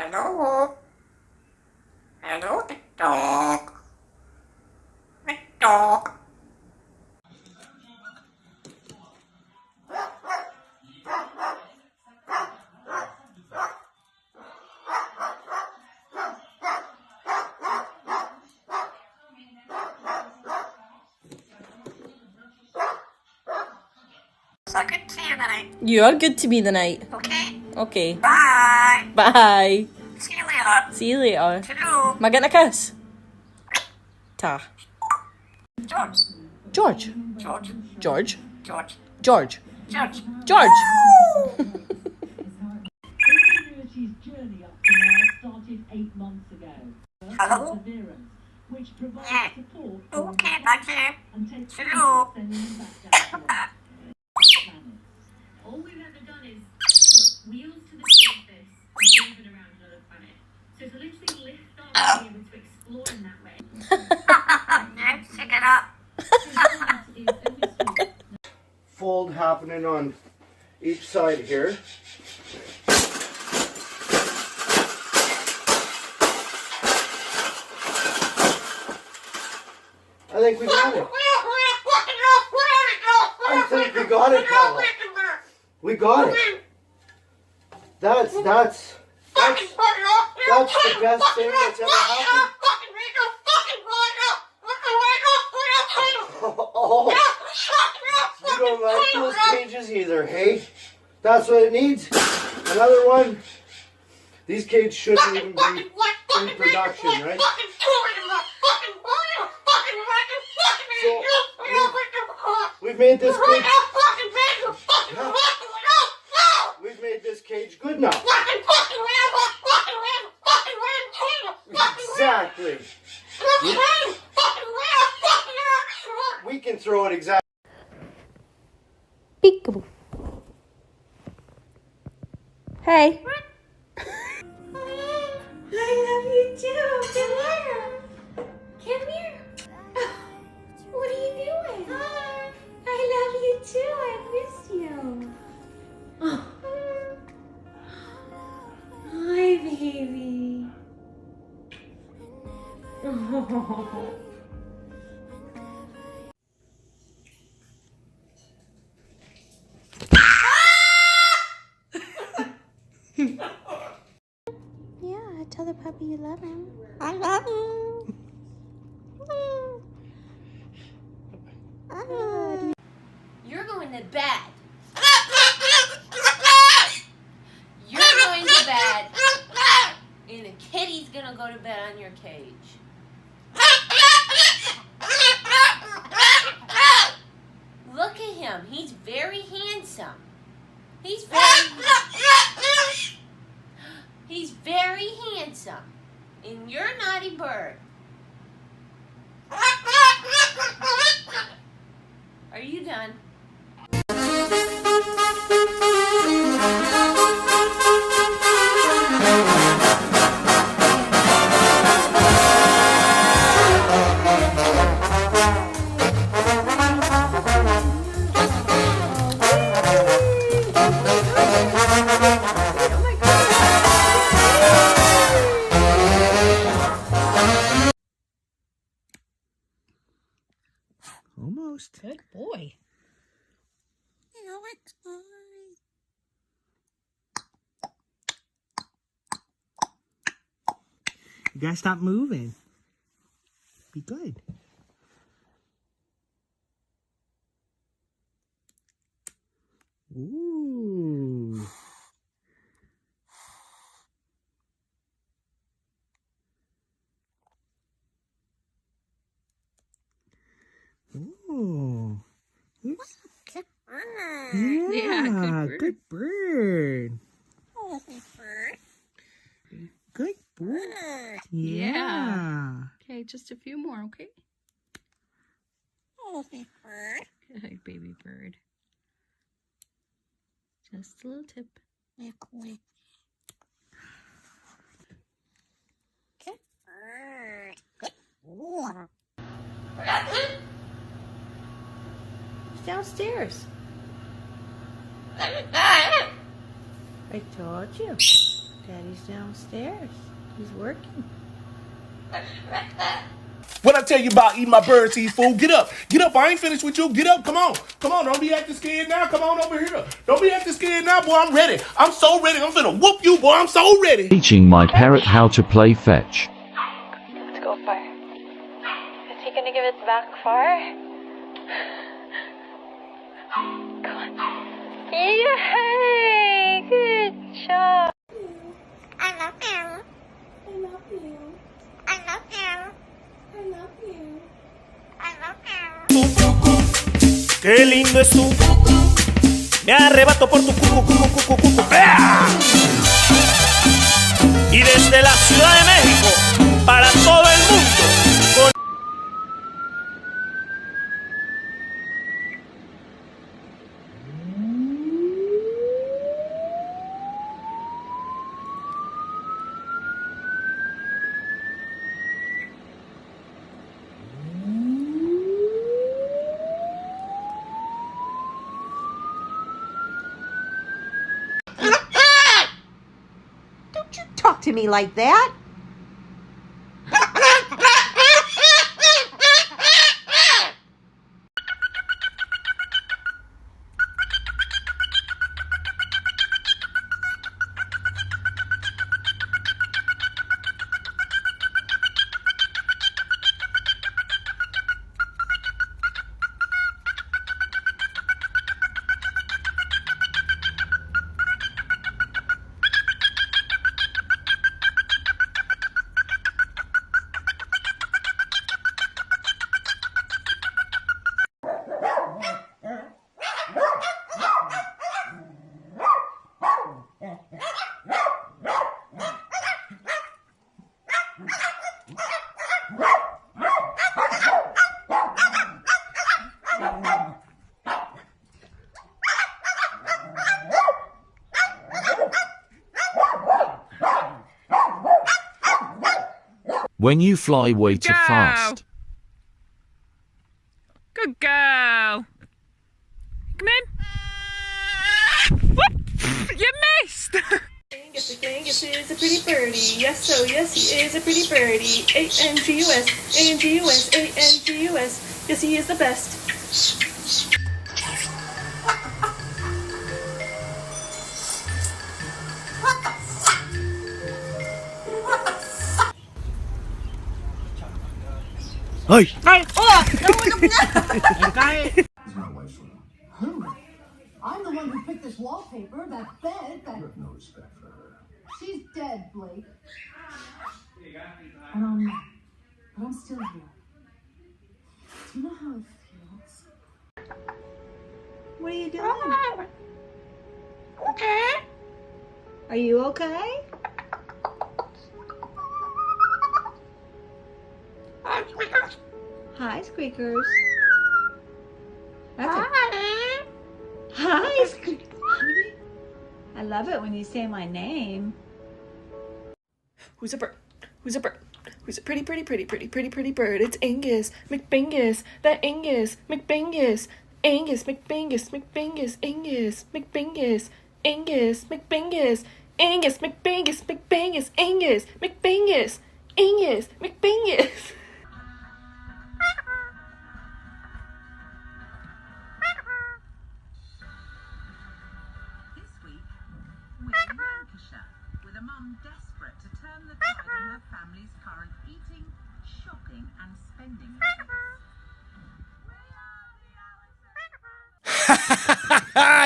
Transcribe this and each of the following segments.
Hello. Hello, the dog. The dog. So good to see you tonight. You are good to me tonight. Okay. Okay. Bye. Bye. See you later. See you later. Toodaloo. Am I getting a kiss? Ta. George. George. George. George. George. George. George. George. Ingenuity's journey up to now started 8 months ago. Hello? Perseverance, which Yeah. provides support for Okay, back here. and takes Hello. sending them back down to Earth. All we've ever done is put wheels to the surface and move it around another planet. So to literally lift off and be able to explore in that way. Let's pick it up. is a mystery. Fold happening on each side here. I think we got it. I think we got it, Carla. We got it. That's the best thing that's ever happened. Oh, you don't like those cages either, hey? That's what it needs. Another one. These cages shouldn't even be in production, right? So we've made this cage. We've made this cage good now. Exactly. We can throw it exactly. Peekaboo. Hey. I love you too. Come here. Come here. What are you doing? I love you too. I miss you. Hi, baby. Oh. Yeah, tell the puppy you love him. I love you. You're going to bed. You're going to bed. And the kitty's going to go to bed on your cage. Look at him. He's very handsome. He's very handsome. And you're a naughty bird. Are you done? Almost. Good boy. You gotta stop moving. Be good. Ooh. Ooh. Oops. Yeah, good bird. Good bird. Yeah. Okay, just a few more, okay? Good baby bird. Just a little tip. Downstairs. I told you. Daddy's downstairs. He's working. What I tell you about eating my birdseed, fool? Get up. Get up. I ain't finished with you. Get up. Come on. Come on. Don't be acting scared now. Come on over here. Don't be acting scared now, boy. I'm ready. I'm so ready. I'm finna whoop you, boy. I'm so ready. Teaching my parrot how to play fetch. Let's go far. Is he gonna give it back far? Come on. Yay! Good job. I love you. I love you. I love you. I love you. I love you. Qué lindo es tú. Me arrebato por tu cucu. ¡Ea! Y desde la Ciudad de México para todo el mundo. Don't you talk to me like that. When you fly way too fast. Good girl. Come in. Whoop! You missed. Angus is a pretty birdie. Yes, oh yes, he is a pretty birdie. A-N-G-U-S, A-N-G-U-S, A-N-G-U-S. Yes, he is the best. Hey. I'm the one who picked this wallpaper, that bed, that... You have no respect for her. She's dead, Blake. And I'm not. But I'm still here. Do you know how it feels? What are you doing? Are you okay? Hi, squeakers. Hi, squeakers. I love it when you say my name. Who's a bird? Who's a bird? Who's a pretty bird? It's Angus McBangus. That Angus McBangus. Angus McBangus. Angus McBangus. Angus McBangus. Angus McBangus. Angus McBangus. Angus McBangus. With a mum desperate to turn the tide on her family's current eating, shopping and spending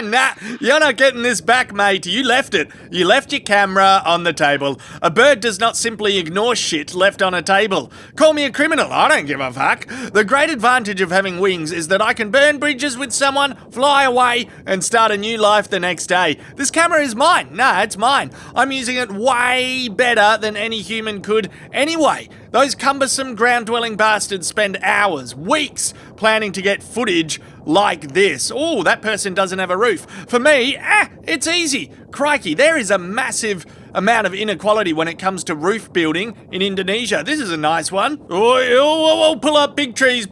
Nah, you're not getting this back, mate. You left it. You left your camera on the table. A bird does not simply ignore shit left on a table. Call me a criminal, I don't give a fuck. The great advantage of having wings is that I can burn bridges with someone, fly away, and start a new life the next day. This camera is mine. Nah, it's mine. I'm using it way better than any human could anyway. Those cumbersome ground-dwelling bastards spend hours, weeks, planning to get footage like this. Oh, that person doesn't have a roof. For me, it's easy. Crikey, there is a massive amount of inequality when it comes to roof building in Indonesia. This is a nice one. Oh, pull up, big trees,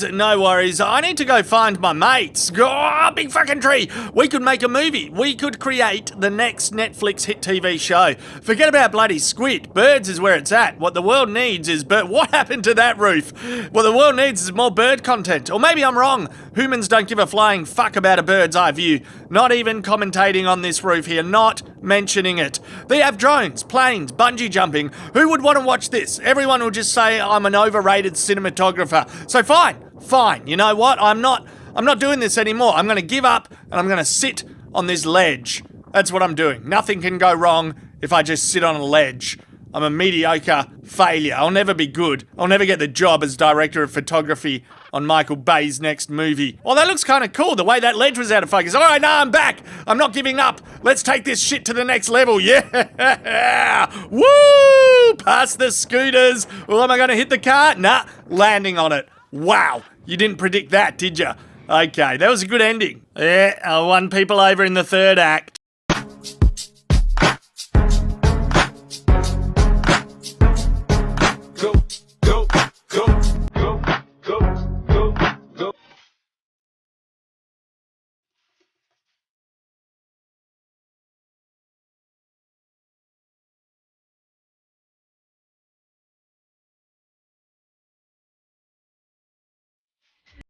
no worries. I need to go find my mates. Oh, big fucking tree. We could make a movie. We could create the next Netflix hit TV show. Forget about bloody squid. Birds is where it's at. What the world needs is bird. What happened to that roof? What the world needs is more bird content. Or maybe I'm wrong. Humans don't give a flying fuck about a bird's eye view. Not even commentating on this roof here. Not mentioning it. They have drones, planes, bungee jumping. Who would want to watch this? Everyone will just say I'm an overrated cinematographer. So fine. You know what? I'm not doing this anymore. I'm going to give up and I'm going to sit on this ledge. That's what I'm doing. Nothing can go wrong if I just sit on a ledge. I'm a mediocre failure. I'll never be good. I'll never get the job as director of photography on Michael Bay's next movie. Oh, that looks kind of cool, the way that ledge was out of focus. All right, now I'm back. I'm not giving up. Let's take this shit to the next level. Yeah! Woo! Past the scooters. Oh, am I going to hit the car? Nah, landing on it. Wow, you didn't predict that, did you? Okay, that was a good ending. Yeah, I won people over in the third act. Go.